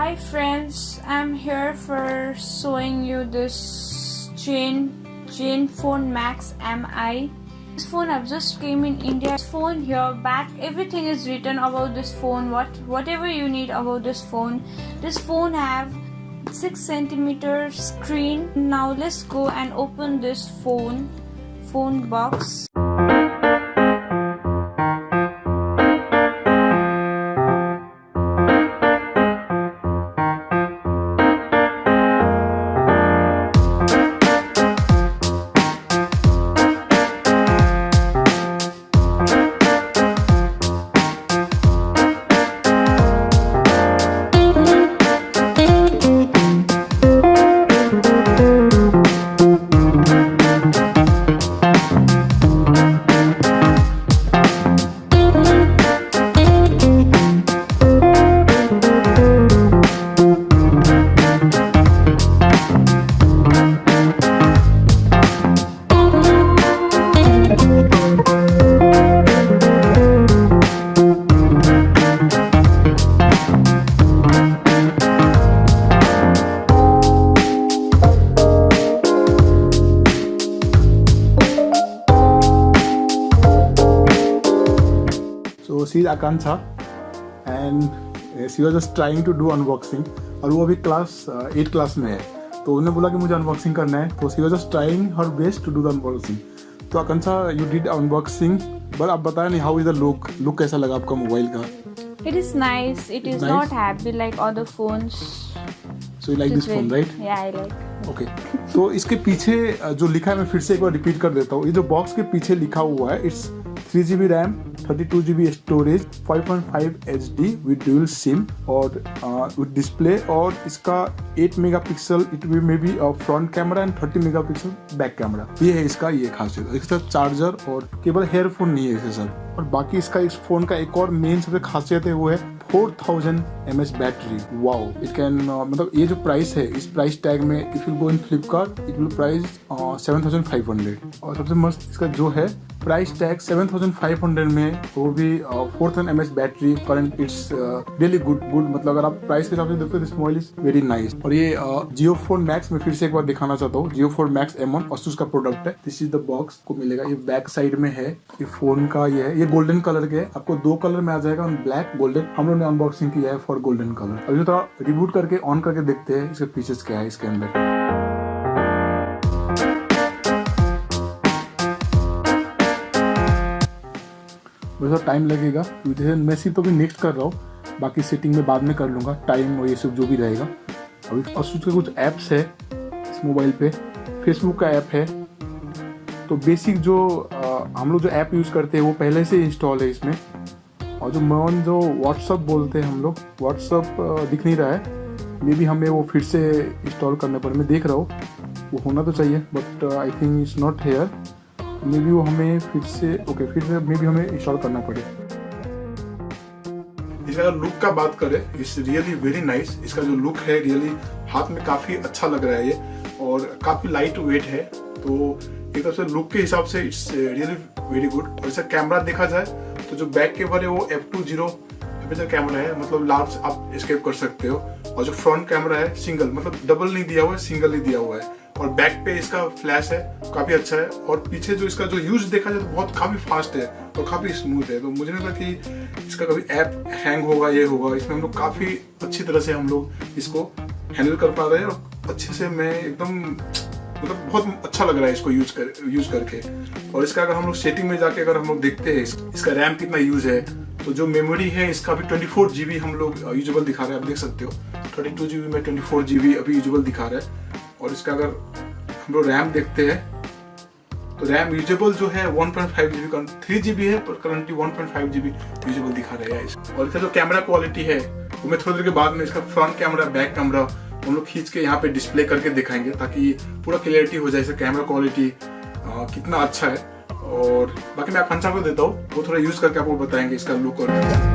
Hi friends, I'm here for showing you this Zenphone Max MI. This phone I've just came in India. This phone here, back, everything is written about this phone. Whatever you need about this phone. This phone have 6 cm screen. Now let's go and open this phone box. So she's Akansha and she was just trying to do unboxing और वो अभी class 8 class में है तो उन्होंने बोला कि मुझे अनबॉक्सिंग करना है तो she was just trying her best to do the unboxing. तो आकांक्षा you did unboxing but आप बताया नहीं how is the look कैसा लगा आपका मोबाइल का? It is nice. It is not heavy like other phones. So you like this phone, right? Yeah, I like. Okay. तो इसके पीछे जो लिखा है मैं फिर से एक बार रिपीट कर देता हूँ. ये जो बॉक्स के पीछे लिखा हुआ है it's 3GB RAM 32GB storage 5.5 HD with dual SIM और विद डिस्प्ले और इसका 8 megapixel it may be front camera and 30 megapixel back camera. ये है इसका ये खासियत. इसके साथ चार्जर और केवल हेयरफोन नहीं है इसके साथ. और बाकी इसका इस फोन का एक और मेन सबसे खासियत है वो है 4000 mAh battery. Wow it can मतलब ये जो प्राइस है इस प्राइस टैग में if you go in Flipkart it will price 7500 और सबसे मस्त इसका जो है प्राइस टैग 7500 में वो भी 4000 mAh battery current it's really good मतलब अगर आप प्राइस के हिसाब से देखते हो this mobile is very nice. और ये Zenphone Max में फिर से एक बार दिखाना चाहता हूँ. Zenphone Max M1 ASUS का प्रोडक्ट है. दिस इज द बॉक्स को मिलेगा. ये बैक साइड में है. ये फोन का ये है. ये गोल्डन कलर के है. आपको 2 कलर में आ जाएगा ब्लैक गोल्डन. हम लोग ने अनबॉक्सिंग किया है फॉर गोल्डन कलर. अभी थोड़ा रिबूट करके ऑन करके देखते हैं इसके फीचर्स क्या है इसके अंदर. थोड़ा टाइम लगेगा क्योंकि मैं सिर्फ तो भी नेक्स्ट कर रहा हूँ. बाकी सेटिंग में बाद में कर लूँगा. टाइम और ये सब जो भी रहेगा. अभी ASUS के कुछ ऐप्स है इस मोबाइल पे. फेसबुक का ऐप है. तो बेसिक जो हम लोग जो ऐप यूज़ करते हैं वो पहले से इंस्टॉल है इसमें. और जो व्हाट्सअप बोलते हैं हम लोग व्हाट्सअप दिख नहीं रहा है. मे बी हमें वो फिर से इंस्टॉल करना पड़े. मैं देख रहा हूँ वो होना तो चाहिए but I think it's not here. May be वो हमें फिर से मे बी हमें इंस्टॉल करना पड़े. इसका लुक का बात करें इट्स रियली वेरी नाइस. इसका जो लुक है रियली हाथ में काफी अच्छा लग रहा है ये और काफी लाइट वेट है. तो एक तरफ से लुक के हिसाब से इट्स रियली वेरी गुड. और इसका कैमरा देखा जाए तो जो बैक कैमरा है वो f2.0 एपर्चर कैमरा है मतलब लार्ज आप एस्केप कर सकते हो. और जो फ्रंट कैमरा है सिंगल मतलब डबल नहीं दिया हुआ है सिंगल ही दिया हुआ है. और बैक पे इसका फ्लैश है काफी अच्छा है. और पीछे जो इसका जो यूज देखा जाए तो बहुत काफी फास्ट है और काफी स्मूथ है. तो मुझे नहीं लगता कि इसका कभी ऐप हैंग होगा ये होगा. इसमें हम लोग काफी अच्छी तरह से हम लोग इसको हैंडल कर पा रहे हैं और अच्छे से मैं एकदम मतलब बहुत अच्छा लग रहा है इसको यूज करके. और इसका अगर हम लोग सेटिंग में जाके अगर हम लोग देखते हैं इसका रैम कितना यूज है तो जो मेमोरी है इसका अभी 24GB हम लोग यूजेबल दिखा रहे हैं. आप देख सकते हो 32GB में 24GB अभी यूजेबल दिखा रहा है. और इसका अगर हम लोग रैम देखते हैं तो रैम यूजेबल जो है 1.5GB का 3GB है पर करंटली 1.5GB यूजेबल दिखा रहा है. और इसका जो कैमरा क्वालिटी है वो मैं थोड़ी देर के बाद में इसका फ्रंट कैमरा बैक कैमरा हम लोग खींच के यहाँ पे डिस्प्ले करके दिखाएंगे ताकि पूरा क्लियरिटी हो जाए इसका कैमरा क्वालिटी कितना अच्छा है. और बाकी मैं आकांक्षा को देता हूँ वो थोड़ा यूज करके आपको बताएंगे इसका लुक और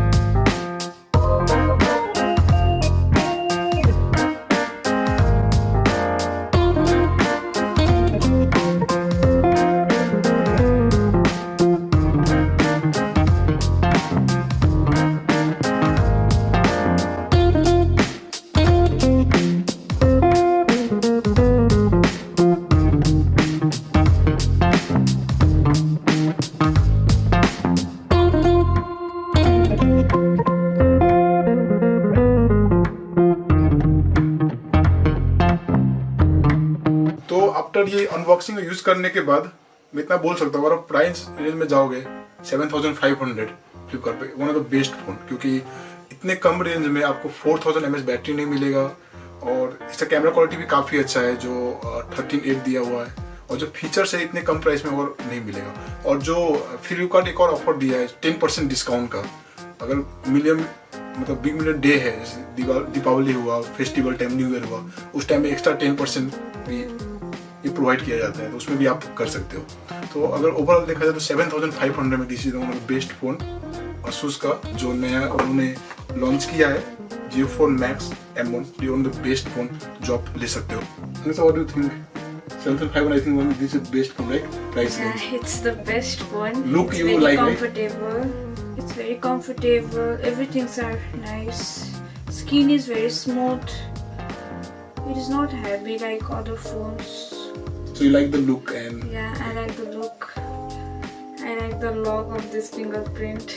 आफ्टर ये अनबॉक्सिंग यूज करने के बाद मैं इतना बोल सकता हूँ, अगर आप प्राइस रेंज में जाओगे 7500 फ्लिपकार्ट पे, one of the best phone, क्योंकि इतने कम रेंज में आपको 4000 mAh बैटरी नहीं मिलेगा और इसका कैमरा क्वालिटी भी काफ़ी अच्छा है जो 13.8 दिया हुआ है, और जो फीचर्स है इतने कम प्राइस में और नहीं मिलेगा। और जो फ्लिपकार्ट एक और ऑफर दिया है 10% डिस्काउंट का, अगर मिलियन मतलब बिग मिलियन डे है, जैसे दीपावली हुआ, फेस्टिवल टाइम, न्यू ईयर हुआ, उस टाइम में एक्स्ट्रा 10% भी ये प्रोवाइड किया जाता है, तो उसमें भी आप कर सकते हो। तो अगर ओवरऑल देखा जाए तो 7500 में this is one of the best phone ASUS का जो नया उन्होंने लॉन्च किया है, Zenphone Max M1, ये one of the best phone जो आप ले सकते हो। So what do you think? 7500, I think this is best phone, right? Price range. Yeah, it's the best one. Look, it's you very like, comfortable. Right? It's very comfortable. Everything's are nice. Skin is very smooth. It is not heavy like other phones. So you like the look and yeah, I like the look. I like the lock of this fingerprint.